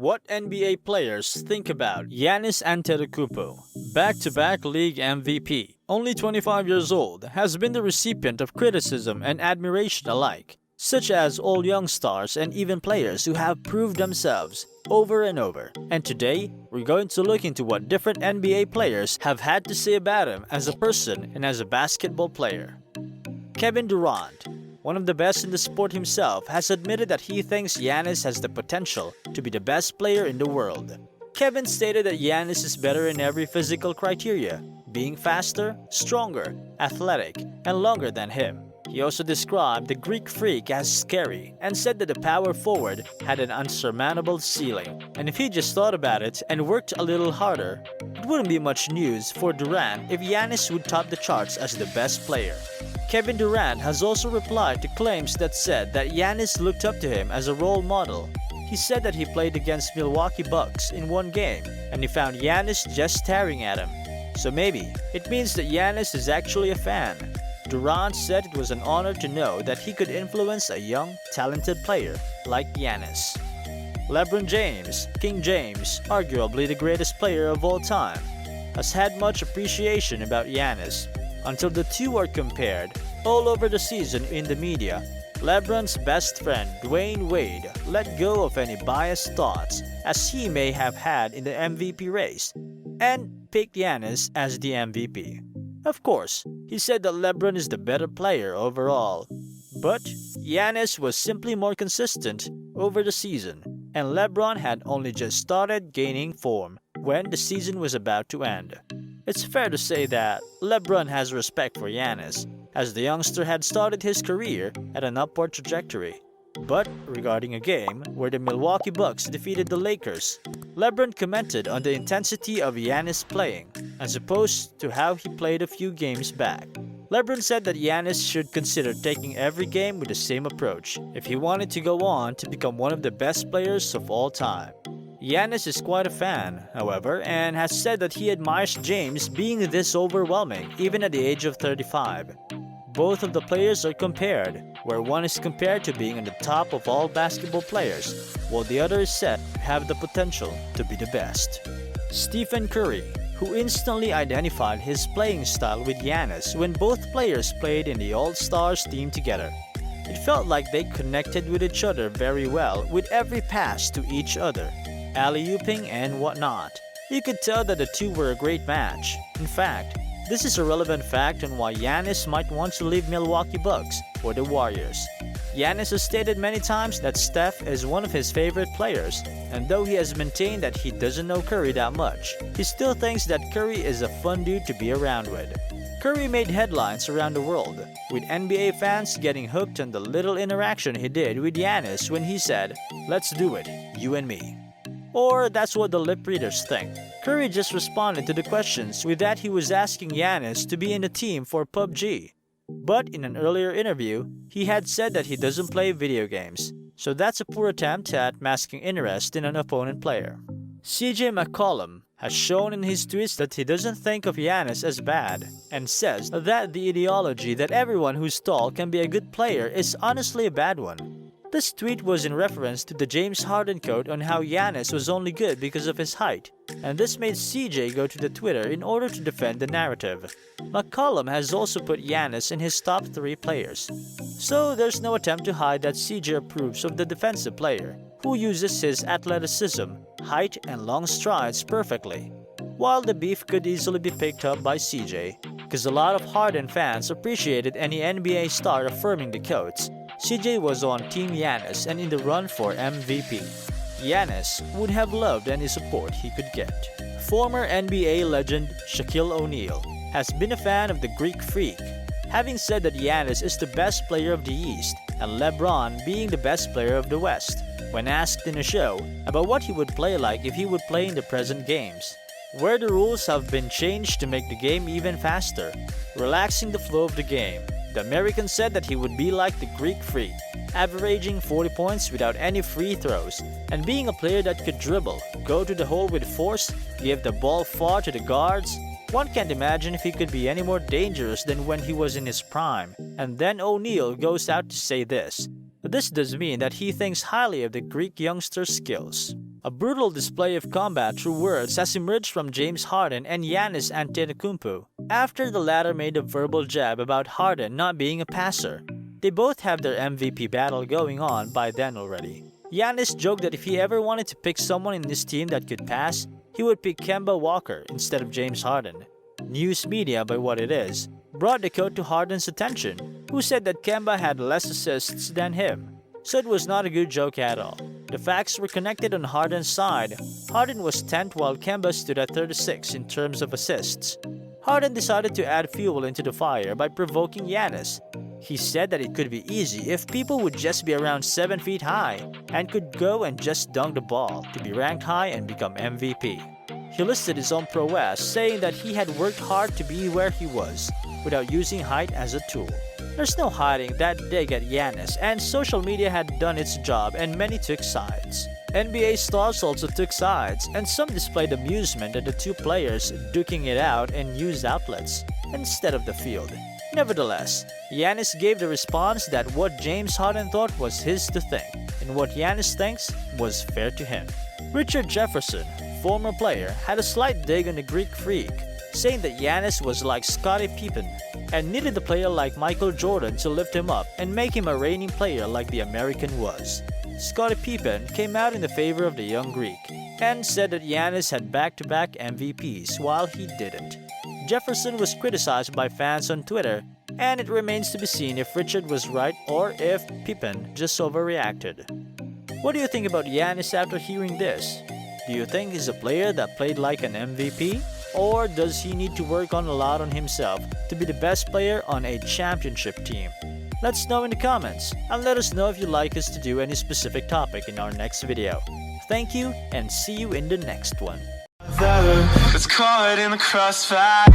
What NBA players think about Giannis Antetokounmpo, back-to-back league MVP, only 25 years old, has been the recipient of criticism and admiration alike, such as all young stars and even players who have proved themselves over and over. And today, we're going to look into what different NBA players have had to say about him as a person and as a basketball player. Kevin Durant, one of the best in the sport himself, has admitted that he thinks Giannis has the potential to be the best player in the world. Kevin stated that Giannis is better in every physical criteria, being faster, stronger, athletic, and longer than him. He also described the Greek freak as scary and said that the power forward had an unsurmountable ceiling. And if he just thought about it and worked a little harder, it wouldn't be much news for Durant if Giannis would top the charts as the best player. Kevin Durant has also replied to claims that said that Giannis looked up to him as a role model. He said that he played against Milwaukee Bucks in one game and he found Giannis just staring at him. So maybe it means that Giannis is actually a fan. Durant said it was an honor to know that he could influence a young, talented player like Giannis. LeBron James, King James, arguably the greatest player of all time, has had much appreciation about Giannis until the two are compared all over the season in the media. LeBron's best friend Dwayne Wade let go of any biased thoughts as he may have had in the MVP race and picked Giannis as the MVP. Of course, he said that LeBron is the better player overall, but Giannis was simply more consistent over the season, and LeBron had only just started gaining form when the season was about to end. It's fair to say that LeBron has respect for Giannis, as the youngster had started his career at an upward trajectory. But regarding a game where the Milwaukee Bucks defeated the Lakers, LeBron commented on the intensity of Giannis playing, as opposed to how he played a few games back. LeBron said that Giannis should consider taking every game with the same approach if he wanted to go on to become one of the best players of all time. Giannis is quite a fan, however, and has said that he admires James being this overwhelming even at the age of 35. Both of the players are compared, where one is compared to being on the top of all basketball players, while the other is said to have the potential to be the best. Stephen Curry, who instantly identified his playing style with Giannis when both players played in the All-Stars team together. It felt like they connected with each other very well with every pass to each other, alley-ooping and whatnot. You could tell that the two were a great match. In fact, this is a relevant fact on why Giannis might want to leave Milwaukee Bucks for the Warriors. Giannis has stated many times that Steph is one of his favorite players, and though he has maintained that he doesn't know Curry that much, he still thinks that Curry is a fun dude to be around with. Curry made headlines around the world, with NBA fans getting hooked on the little interaction he did with Giannis when he said, "Let's do it, you and me." Or that's what the lip readers think. Curry just responded to the questions with that he was asking Giannis to be in the team for PUBG. But in an earlier interview, he had said that he doesn't play video games, so that's a poor attempt at masking interest in an opponent player. CJ McCollum has shown in his tweets that he doesn't think of Giannis as bad, and says that the ideology that everyone who's tall can be a good player is honestly a bad one. This tweet was in reference to the James Harden quote on how Giannis was only good because of his height, and this made CJ go to the Twitter in order to defend the narrative. McCollum has also put Giannis in his top 3 players. So there's no attempt to hide that CJ approves of the defensive player, who uses his athleticism, height, and long strides perfectly. While the beef could easily be picked up by CJ, because a lot of Harden fans appreciated any NBA star affirming the quotes, CJ was on Team Giannis and in the run for MVP. Giannis would have loved any support he could get. Former NBA legend Shaquille O'Neal has been a fan of the Greek freak, having said that Giannis is the best player of the East and LeBron being the best player of the West, when asked in a show about what he would play like if he would play in the present games, where the rules have been changed to make the game even faster, relaxing the flow of the game. The American said that he would be like the Greek freak, averaging 40 points without any free throws, and being a player that could dribble, go to the hole with force, give the ball far to the guards. One can't imagine if he could be any more dangerous than when he was in his prime. And then O'Neal goes out to say this. This does mean that he thinks highly of the Greek youngster's skills. A brutal display of combat through words has emerged from James Harden and Giannis Antetokounmpo after the latter made a verbal jab about Harden not being a passer. They both have their MVP battle going on by then already. Giannis joked that if he ever wanted to pick someone in his team that could pass, he would pick Kemba Walker instead of James Harden. News media, by what it is, brought the quote to Harden's attention, who said that Kemba had less assists than him. So it was not a good joke at all. The facts were connected on Harden's side. Harden was 10th while Kemba stood at 36 in terms of assists. Harden decided to add fuel into the fire by provoking Giannis. He said that it could be easy if people would just be around 7 feet high and could go and just dunk the ball to be ranked high and become MVP. He listed his own prowess, saying that he had worked hard to be where he was, without using height as a tool. There's no hiding that dig at Giannis, and social media had done its job and many took sides. NBA stars also took sides, and some displayed amusement at the two players duking it out in news outlets instead of the field. Nevertheless, Giannis gave the response that what James Harden thought was his to think, and what Giannis thinks was fair to him. Richard Jefferson, former player, had a slight dig on the Greek freak, saying that Giannis was like Scottie Pippen and needed a player like Michael Jordan to lift him up and make him a reigning player like the American was. Scottie Pippen came out in the favor of the young Greek and said that Giannis had back-to-back MVPs while he didn't. Jefferson was criticized by fans on Twitter, and it remains to be seen if Richard was right or if Pippen just overreacted. What do you think about Giannis after hearing this? Do you think he's a player that played like an MVP? Or does he need to work on a lot on himself to be the best player on a championship team? Let us know in the comments, and let us know if you'd like us to do any specific topic in our next video. Thank you, and see you in the next one. It's caught in the crossfire.